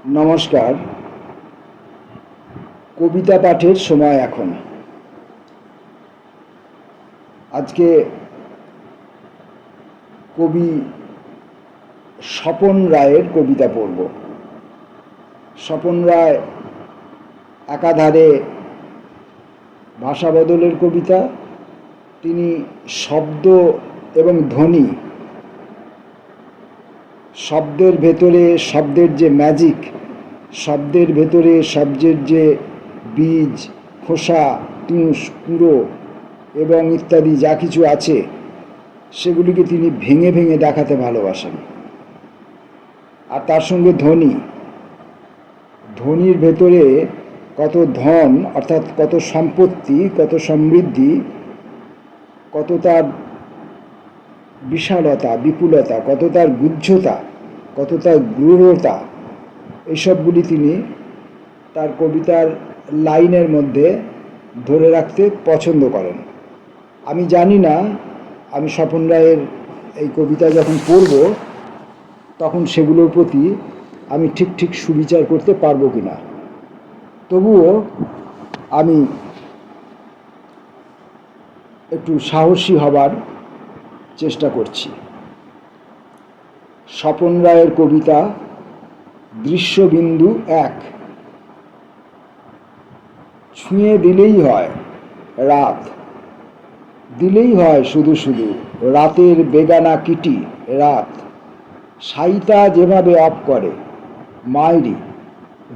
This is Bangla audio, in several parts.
নমস্কার। কবিতা পাঠের সময় এখন। আজকে কবি স্বপন রায়ের কবিতা পড়ব। স্বপন রায় একাধারে ভাষা বদলের কবিতা, তিনি শব্দ এবং ধ্বনি, শব্দের ভেতরে শব্দের যে ম্যাজিক, শব্দের ভেতরে শব্দের যে বীজ, খোসা, তুষ, কুঁড়ো এবং ইত্যাদি যা কিছু আছে, সেগুলিকে তিনি ভেঙে ভেঙে দেখাতে ভালোবাসেন। আর তার সঙ্গে ধ্বনি, ধ্বনির ভেতরে কত ধন, অর্থাৎ কত সম্পত্তি, কত সমৃদ্ধি, কত তার বিশালতা, বিপুলতা, কত তার গুহ্যতা, কত তার গূঢ়তা, এইসবগুলি তিনি তার কবিতার লাইনের মধ্যে ধরে রাখতে পছন্দ করেন। আমি জানি না আমি স্বপন রায়ের এই কবিতা যখন পড়ব তখন সেগুলোর প্রতি আমি ঠিক ঠিক সুবিচার করতে পারবো কি না, তবুও আমি একটু সাহসী হবার চেষ্টা করছি। স্বপন রায়ের কবিতা দৃশ্যবিন্দু 1। ছুঁয়ে দিলেই হয় রাত, দিলেই হয় শুধু শুধু রাতের বেগানা কিটি রাত। সাইতা যেভাবে অফ করে, মাইরি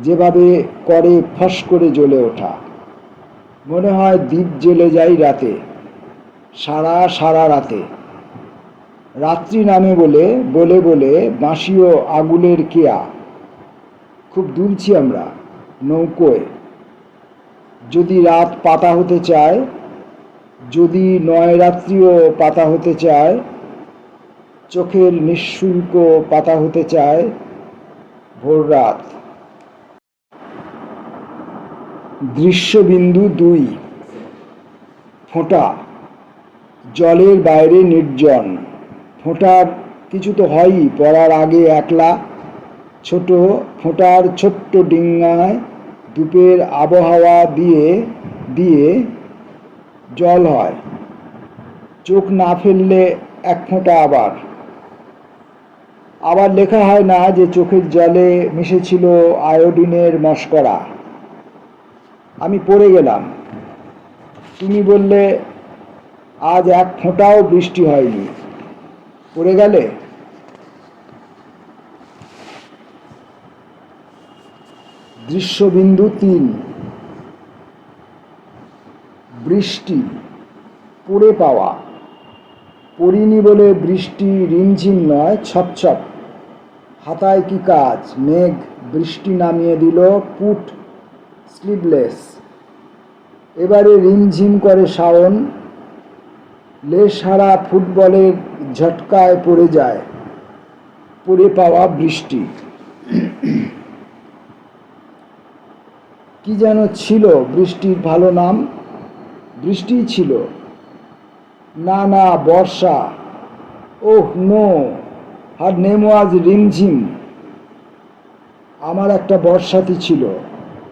যেভাবে করে ফস করে জ্বলে ওঠা, মনে হয় দ্বীপ জ্বেলে যাই রাতে, সারা সারা রাতে। রাত্রি নামে বলে বলে বলে বাঁশিও আগুনের কেয়া, খুব দুলছি আমরা নৌকোয়। যদি রাত পাতা হতে চায়, যদি নয় রাত্রিও পাতা হতে চায়, চোখের নিঃশুল্ক পাতা হতে চায় ভোর রাত। দৃশ্যবিন্দু 2। ফোঁটা জলের বাইরে নির্জন, ফোঁটার কিছু তো হয়ই পড়ার আগে একলা। ছোট ফোঁটার ছোট্ট ডিঙ্গায় ধূপের আবহাওয়া দিয়ে দিয়ে জল হয়, চোখ না ফেললে এক ফোঁটা। আবার আবার লেখা হয় না যে চোখের জলে মিশেছিল আয়োডিনের মশকরা। আমি পড়ে গেলাম, তুমি বললে আজ এক ফোঁটাও বৃষ্টি হয়নি, পড়ে গেলে। দৃশ্যবিন্দু 3। বৃষ্টি পড়ে পাওয়া, পড়িনি বলে বৃষ্টি রিমঝিম নয় ছপছপ। হাতায় কি কাজ, মেঘ বৃষ্টি নামিয়ে দিল পুট স্লিভলেস। এবারে রিমঝিম করে শাওন, লেশহারা ফুটবলের ঝটকায় পড়ে যায় পড়ে পাওয়া বৃষ্টি। কি যেন ছিল বৃষ্টির ভালো নাম, বৃষ্টিই ছিল। না না, বর্ষা। Oh no, her name was রিমঝিম। আমার একটা বর্ষাতি ছিল,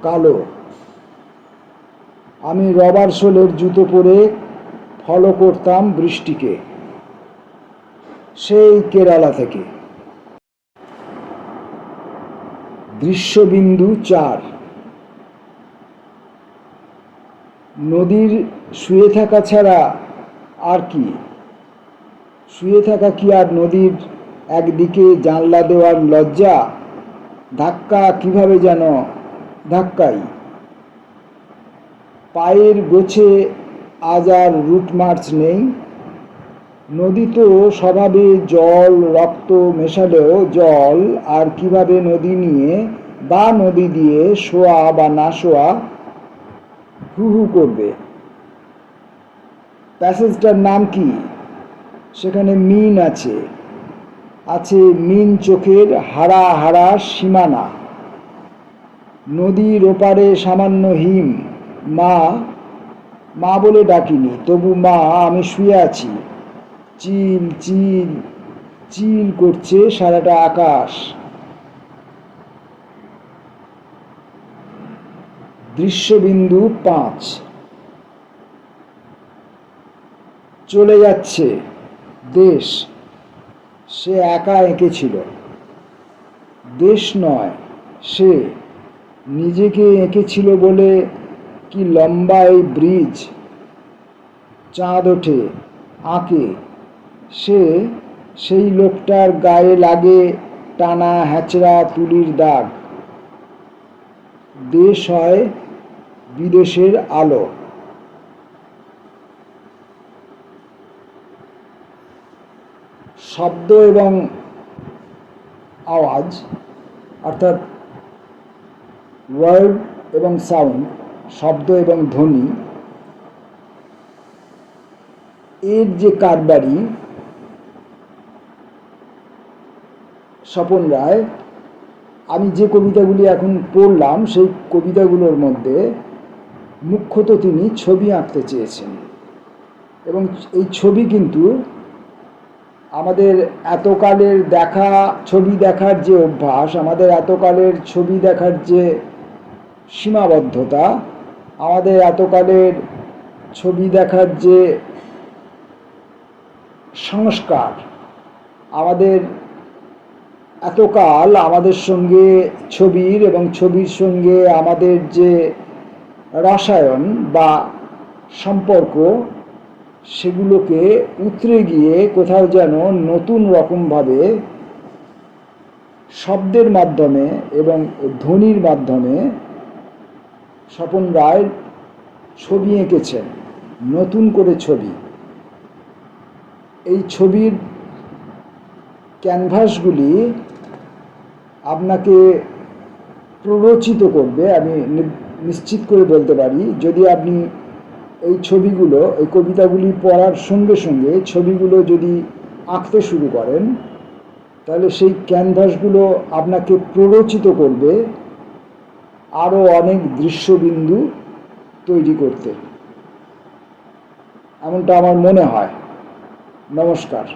কালো। আমি রবার সোলের জুতো পরে ফলো করতাম বৃষ্টিকে, সেই কেরালা থেকে। দৃশ্যবিন্দু 4। নদীর শুয়ে থাকা ছাড়া আর কি? শুয়ে থাকা কি আর নদীর একদিকে জানলা দেওয়ার লজ্জা? ধাক্কা কিভাবে যেন ধাক্কাই, পায়ের গোছে আজ আর রুট মার্চ নেই। নদী তো স্বভাবে জল, রক্ত মেশালেও জল আর কিভাবে নদী নিয়ে বা নদী দিয়ে শোয়া বা না শোয়া হু হু করবে। প্যাসেজটার নাম কি? সেখানে মিন আছে, আছে মিন চোখের হারা হারা সীমানা। নদীর ওপারে সামান্য হিম। মা, মা বলে ডাকিনি, তবু মা, আমি শুয়ে আছি। চিল চিল চিল করছে সারাটা আকাশ। দৃশ্যবিন্দু 5। চলে যাচ্ছে দেশ, সে একা এঁকেছিল। দেশ নয়, সে নিজেকে এঁকেছিল বলে কি লম্বা এই ব্রিজ। চাঁদ ওঠে, আঁকে, সে সেই লোকটার গায়ে লাগে টানা হ্যাচড়া তুলির দাগ। দেশ হয় বিদেশের আলো। শব্দ এবং আওয়াজ, অর্থাৎ ওয়ার্ড এবং সাউন্ড, শব্দ এবং ধ্বনি, এর যে কারবারি স্বপন রায়, আমি যে কবিতাগুলি এখন পড়লাম সেই কবিতাগুলোর মধ্যে মুখ্যত তিনি ছবি আঁকতে চেয়েছেন। এবং এই ছবি কিন্তু আমাদের এতকালের দেখা, ছবি দেখার যে অভ্যাস, আমাদের এতকালের ছবি দেখার যে সীমাবদ্ধতা, আমাদের এতকালের ছবি দেখার যে সংস্কার, আমাদের এতকাল আমাদের সঙ্গে ছবির এবং ছবির সঙ্গে আমাদের যে রসায়ন বা সম্পর্ক, সেগুলোকে উতরে গিয়ে কোথাও যেন নতুন রকমভাবে শব্দের মাধ্যমে এবং ধ্বনির মাধ্যমে স্বপন রায় ছবি এঁকেছেন, নতুন করে ছবি। এই ছবির ক্যানভাসগুলি আপনাকে প্ররোচিত করবে, আমি নিশ্চিত করে বলতে পারি। যদি আপনি এই ছবিগুলো, এই কবিতাগুলি পড়ার সঙ্গে সঙ্গে ছবিগুলো যদি আঁকতে শুরু করেন, তাহলে সেই ক্যানভাসগুলো আপনাকে প্ররোচিত করবে আরও অনেক দৃশ্যবিন্দু তৈরি করতে, এমনটা আমার মনে হয়। নমস্কার।